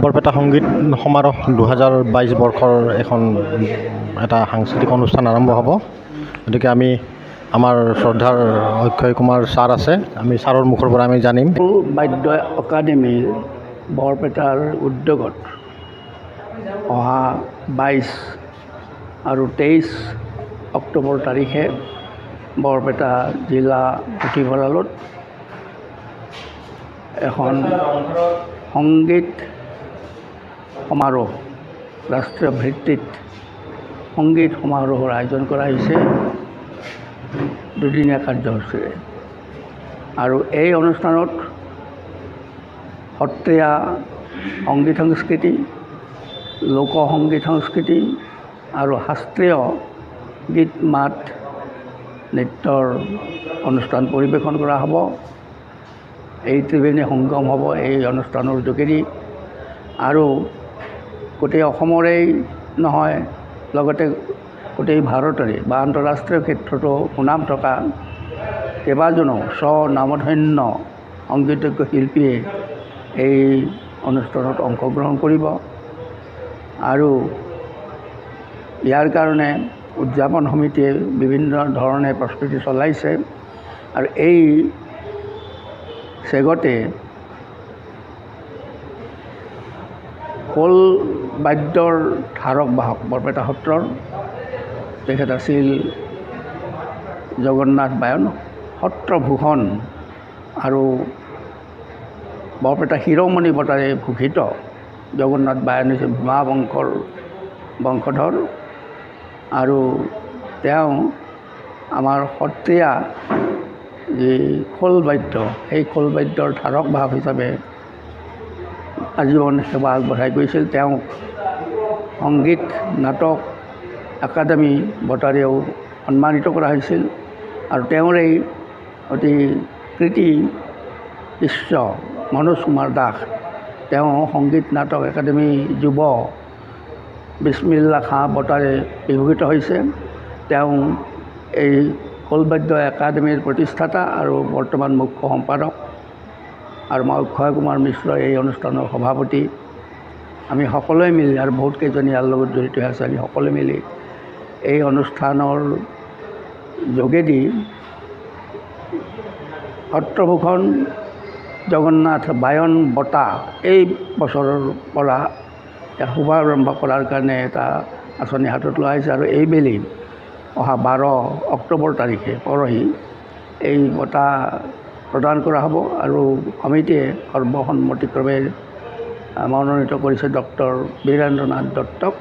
বৰপেটা সংগীত সমাৰোহ 2022 বৰ্ষৰ এখন এটা সাংস্কৃতিক অনুষ্ঠান আৰম্ভ হ'ব। গতিকে আমি আমাৰ শ্ৰদ্ধাৰ অক্ষয় কুমাৰ ছাৰ আছে, আমি ছাৰৰ মুখৰ পৰা আমি জানিম। বাদ্য একাডেমীৰ বৰপেটাৰ উদ্যোগত অহা 22 আৰু 23 অক্টোবৰ তাৰিখে বৰপেটা জিলা পুথিভঁৰালত এখন সংগীত সমাৰোহ, ৰাষ্ট্ৰীয় ভিত্তিত সংগীত সমাৰোহৰ আয়োজন কৰা হৈছে দুদিনীয়া কাৰ্যসূচীৰে। আৰু এই অনুষ্ঠানত সত্ৰীয়া সংগীত সংস্কৃতি, লোক সংগীত সংস্কৃতি আৰু শাস্ত্ৰীয় গীত মাত নৃত্যৰ অনুষ্ঠান পৰিৱেশন কৰা হ'ব। এই ত্ৰিবেণী সংগম হ'ব এই অনুষ্ঠানৰ যোগেদি। আৰু গোটেই অসমৰেই নহয়, লগতে গোটেই ভাৰতৰে বা আন্তঃৰাষ্ট্ৰীয় ক্ষেত্ৰতো সুনাম থকা কেইবাজনো স্বনামধন্য সংগীতজ্ঞ শিল্পীয়ে এই অনুষ্ঠানত অংশগ্ৰহণ কৰিব। আৰু ইয়াৰ কাৰণে উদযাপন সমিতিয়ে বিভিন্ন ধৰণে প্ৰস্তুতি চলাইছে। আৰু এই চেগতে খোল বাদ্যৰ ধাৰক বাহক বৰপেটা সত্ৰৰ তেখেত আছিল জগন্নাথ বায়ন, সত্ৰভূষণ আৰু বৰপেটা শিৰোমণি বঁটাৰে ভূষিত জগন্নাথ বায়ন হৈছে ভীমা বংশৰ বংশধৰ। আৰু তেওঁ আমাৰ সত্ৰীয়া যি খোল বাদ্য, সেই খোল বাদ্যৰ ধাৰক বাহক হিচাপে আজীৱন সেৱা আগবঢ়াই গৈছিল। তেওঁক সংগীত নাটক একাডেমী বঁটাৰেও সন্মানিত কৰা হৈছিল। আৰু তেওঁৰে অতি কৃতি শিষ্য মনোজ কুমাৰ দাস, তেওঁ সংগীত নাটক একাডেমী যুৱ বিছমিল্লা খাঁ বঁটাৰে বিভূষিত হৈছে। তেওঁ এই খোলবাদ্য একাডেমীৰ প্ৰতিষ্ঠাতা আৰু বৰ্তমান মুখ্য সম্পাদক। আৰু মই অক্ষয় কুমাৰ মিশ্ৰ এই অনুষ্ঠানৰ সভাপতি। আমি সকলোৱে মিলি, আৰু বহুত কেইজনী ইয়াৰ লগত জড়িত হৈ আছে, আমি সকলোৱে মিলি এই অনুষ্ঠানৰ যোগেদি সত্ৰভূষণ জগন্নাথ বায়ন বঁটা এই বছৰৰ পৰা শুভাৰম্ভ কৰাৰ কাৰণে এটা আঁচনি হাতত লোৱা হৈছে। আৰু এইবেলি অহা 12 অক্টোবৰ তাৰিখে পৰহি এই বঁটা প্ৰদান কৰা হ'ব। আৰু সমিতিয়ে সৰ্বসন্মতিক্ৰমে মনোনীত কৰিছে ডক্টৰ বীৰেন্দ্ৰনাথ দত্তক।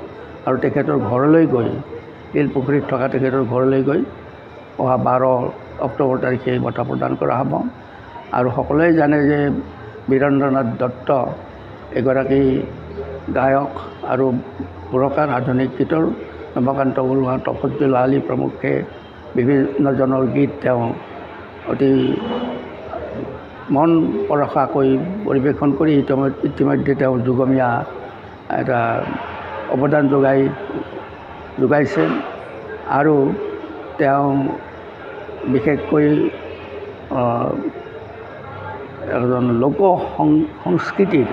আৰু তেখেতৰ ঘৰলৈ গৈ, শিলপুখুৰীত থকা তেখেতৰ ঘৰলৈ গৈ অহা 12 অক্টোবৰ তাৰিখে এই বঁটা প্ৰদান কৰা হ'ব। আৰু সকলোৱে জানে যে বীৰেন্দ্ৰনাথ দত্ত এগৰাকী গায়ক আৰু সুৰকাৰ, আধুনিক গীতৰ নৱকান্ত বৰুৱা, তফজ্জুল আলী প্ৰমুখ্যে বিভিন্নজনৰ গীত তেওঁ অতি মন পৰশাকৈ পৰিৱেশন কৰি ইতিমধ্যে তেওঁ যুগমীয়া এটা অৱদান যোগাইছে। আৰু তেওঁ বিশেষকৈ এজন লোক সংস্কৃতিৰ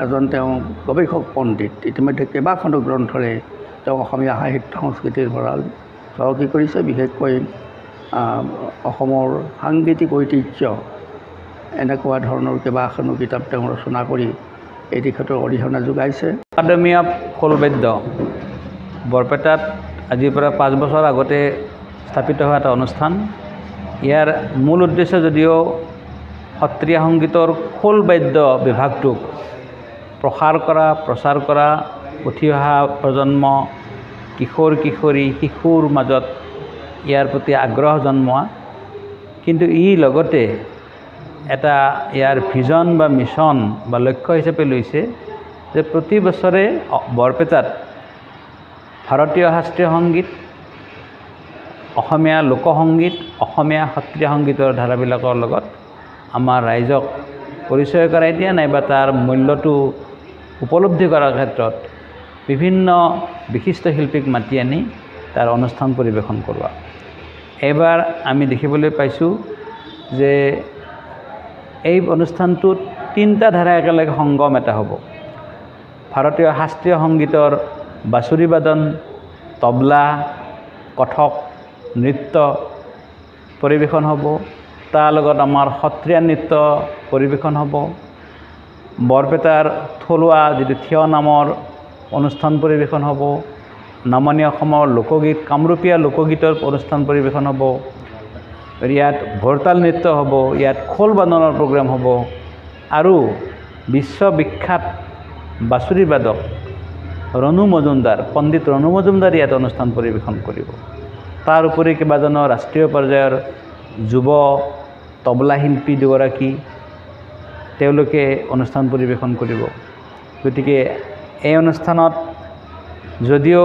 এজন তেওঁ গৱেষক পণ্ডিত। ইতিমধ্যে কেইবাখনো গ্ৰন্থৰে তেওঁ অসমীয়া সাহিত্য সংস্কৃতিৰ ভঁৰাল চহকী কৰিছে। বিশেষকৈ অসমৰ সাংগীতিক ঐতিহ্য এনেকুৱা ধৰণৰ কেইবাখনো কিতাপ তেওঁ ৰচনা কৰি এই দিশতো অৰিহণা যোগাইছে। একাডেমী অফ খোলবাদ্য বৰপেটাত আজিৰ পৰা 5 বছৰ আগতে স্থাপিত হোৱা এটা অনুষ্ঠান। ইয়াৰ মূল উদ্দেশ্য যদিও সত্ৰীয়া সংগীতৰ খোল বাদ্য বিভাগটোক প্ৰসাৰ কৰা, প্ৰচাৰ কৰা, উঠি অহা প্ৰজন্ম, কিশোৰ কিশোৰী, শিশুৰ মাজত ইয়াৰ প্ৰতি আগ্ৰহ জন্মোৱা। কিন্তু ই লগতে এটা ইয়াৰ ভিজন বা মিছন বা লক্ষ্য হিচাপে লৈছে যে প্ৰতি বছৰে বৰপেটাত ভাৰতীয় শাস্ত্ৰীয় সংগীত, অসমীয়া লোকসংগীত, অসমীয়া সত্ৰীয়া সংগীতৰ ধাৰাবিলাকৰ লগত আমাৰ ৰাইজক পৰিচয় কৰাই দিয়া, নাইবা তাৰ মূল্যটো উপলব্ধি কৰাৰ ক্ষেত্ৰত বিভিন্ন বিশিষ্ট শিল্পীক মাতি আনি তাৰ অনুষ্ঠান পৰিৱেশন কৰোৱা। এইবাৰ আমি দেখিবলৈ পাইছোঁ যে এই অনুষ্ঠানটোত 3টা ধাৰা একেলগে সংগম এটা হ'ব। ভাৰতীয় শাস্ত্ৰীয় সংগীতৰ বাঁচুৰি বাদন, তবলা, কথক নৃত্য পৰিৱেশন হ'ব। তাৰ লগত আমাৰ সত্ৰীয়া নৃত্য পৰিৱেশন হ'ব। বৰপেটাৰ থলুৱা যিটো থিয় নামৰ অনুষ্ঠান পৰিৱেশন হ'ব। নামনি অসমৰ লোকগীত, কামৰূপীয়া লোকগীতৰ অনুষ্ঠান পৰিৱেশন হ'ব। ইয়াত ভৰতাল নৃত্য হ'ব, ইয়াত খোল বাদনৰ প্ৰগ্ৰেম হ'ব আৰু বিশ্ববিখ্যাত বাঁচুৰি বাদক ৰণু মজুমদাৰ, পণ্ডিত ৰণু মজুমদাৰ ইয়াত অনুষ্ঠান পৰিৱেশন কৰিব। তাৰ উপৰি কেইবাজনো ৰাষ্ট্ৰীয় পৰ্যায়ৰ যুৱ তবলা শিল্পী দুগৰাকী তেওঁলোকে অনুষ্ঠান পৰিৱেশন কৰিব। গতিকে এই অনুষ্ঠানত যদিও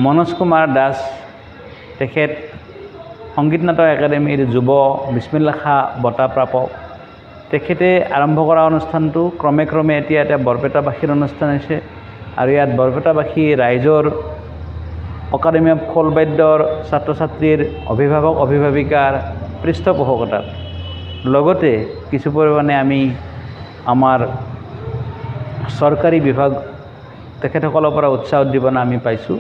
মনোজ কুমাৰ দাস তেখেত সংগীত নাটক একাডেমীৰ যুৱ বিস্মিল্লাহ খাঁ বঁটা প্ৰাপক, তেখেতে আৰম্ভ কৰা অনুষ্ঠানটো ক্ৰমে ক্ৰমে এতিয়া বৰপেটাবাসীৰ অনুষ্ঠান হৈছে আৰু ইয়াত বৰপেটাবাসী ৰাইজৰ একাডেমী অফ খোলবাদ্যৰ ছাত্ৰ ছাত্ৰীৰ অভিভাৱক অভিভাৱিকাৰ পৃষ্ঠপোষকতাত লগতে কিছু পৰিমাণে আমি আমাৰ চৰকাৰী বিভাগ তেখেতসকলৰ পৰা উৎসাহ উদ্দীপনা আমি পাইছোঁ।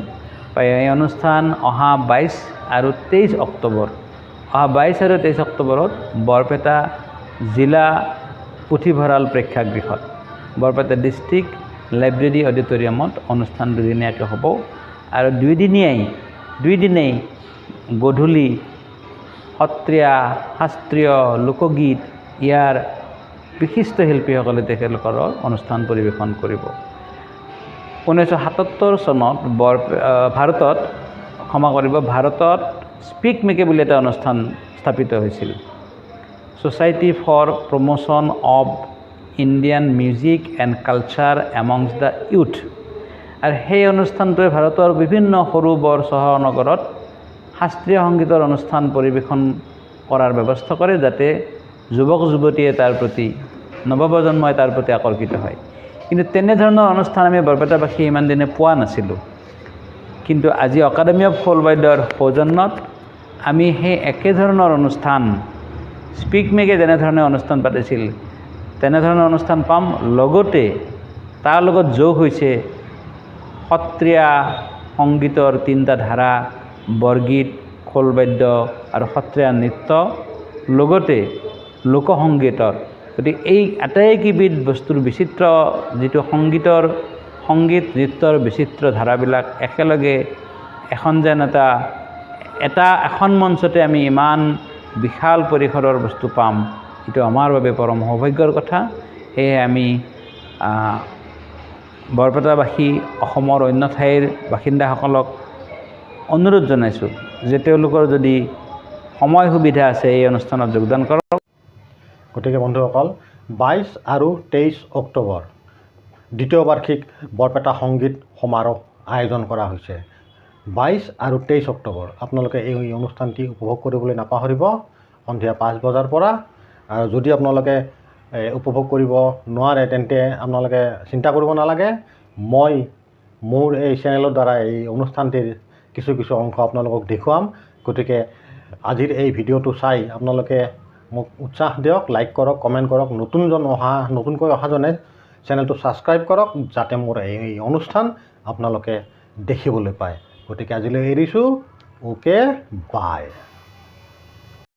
এই অনুষ্ঠান অহা 22 আৰু 23 অক্টোবৰ, অহা 22 আৰু 23 অক্টোবৰত বৰপেটা জিলা পুথিভঁৰাল প্ৰেক্ষাগৃহত, বৰপেটা ডিষ্ট্ৰিক্ট লাইব্ৰেৰী অডিটৰিয়ামত অনুষ্ঠান দুদিনীয়াকৈ হ'ব আৰু দুইদিনেই গধূলি সত্ৰীয়া শাস্ত্ৰীয় লোকগীত ইয়াৰ বিশিষ্ট শিল্পীসকলে তেখেতলোকৰ অনুষ্ঠান পৰিৱেশন কৰিব। 1977 চনত ভাৰতত স্পীক মেকে বুলি এটা অনুষ্ঠান স্থাপিত হৈছিল, society for promotion of Indian music and culture amongst the youth. আৰু সেই অনুষ্ঠানটোৱে ভাৰতৰ বিভিন্ন সৰু বৰ চহৰ নগৰত শাস্ত্ৰীয় সংগীতৰ অনুষ্ঠান পৰিৱেশন কৰাৰ ব্যৱস্থা কৰে, যাতে যুৱক যুৱতীয়ে তাৰ প্ৰতি, নৱপ্ৰজন্মই তাৰ প্ৰতি আকৰ্ষিত হয়। কিন্তু তেনেধৰণৰ অনুষ্ঠান আমি বৰপেটাবাসীয়ে ইমান দিনে পোৱা নাছিলোঁ। কিন্তু আজি একাডেমী অফ খোলবাদ্যৰ সৌজন্যত আমি সেই একেধৰণৰ অনুষ্ঠান, স্পীক মেকে যেনেধৰণে অনুষ্ঠান পাতিছিল তেনেধৰণৰ অনুষ্ঠান পাম। লগতে তাৰ লগত যোগ হৈছে সত্ৰীয়া সংগীতৰ 3টা ধাৰা, বৰগীত, খোলবাদ্য আৰু সত্ৰীয়া নৃত্য, লগতে লোকসংগীতৰ। গতিকে এই আটাইকেইবিধ বস্তুৰ বিচিত্ৰ যিটো সংগীত নৃত্যৰ বিচিত্ৰ ধাৰাবিলাক একেলগে এখন যেন এখন মঞ্চতে আমি ইমান বিশাল পৰিসৰৰ বস্তু পাম, এইটো আমাৰ বাবে পৰম সৌভাগ্যৰ কথা। সেয়ে আমি বৰপেটাবাসী, অসমৰ অন্য ঠাইৰ বাসিন্দাসকলক অনুৰোধ জনাইছোঁ যে তেওঁলোকৰ যদি সময় সুবিধা আছে এই অনুষ্ঠানত যোগদান কৰক। গতিকে বন্ধুসকল, 22 আৰু 23 অক্টোবৰ দ্বিতীয় বাৰ্ষিক বৰপেটা সংগীত সমাৰোহ আয়োজন কৰা হৈছে। 22 আৰু 23 অক্টোবৰ আপোনালোকে এই অনুষ্ঠানটি উপভোগ কৰিবলৈ নাপাহৰিব সন্ধিয়া 5 বজাৰ পৰা। আৰু যদি আপোনালোকে উপভোগ কৰিব নোৱাৰে তেন্তে আপোনালোকে চিন্তা কৰিব নালাগে, মই মোৰ এই চেনেলৰ দ্বাৰা এই অনুষ্ঠানটিৰ কিছু অংশ আপোনালোকক দেখুৱাম। গতিকে আজিৰ এই ভিডিঅ'টো চাই আপোনালোকে মোক উৎসাহ দিয়ক, লাইক কৰক, কমেণ্ট কৰক। নতুনকৈ অহাজনে চেনেলটো ছাবস্ক্ৰাইব কৰক, যাতে মোৰ এই অনুষ্ঠান আপোনালোকে দেখিবলৈ পায়। গতিকে আজিলৈ এৰিছোঁ। অ'কে, বাই।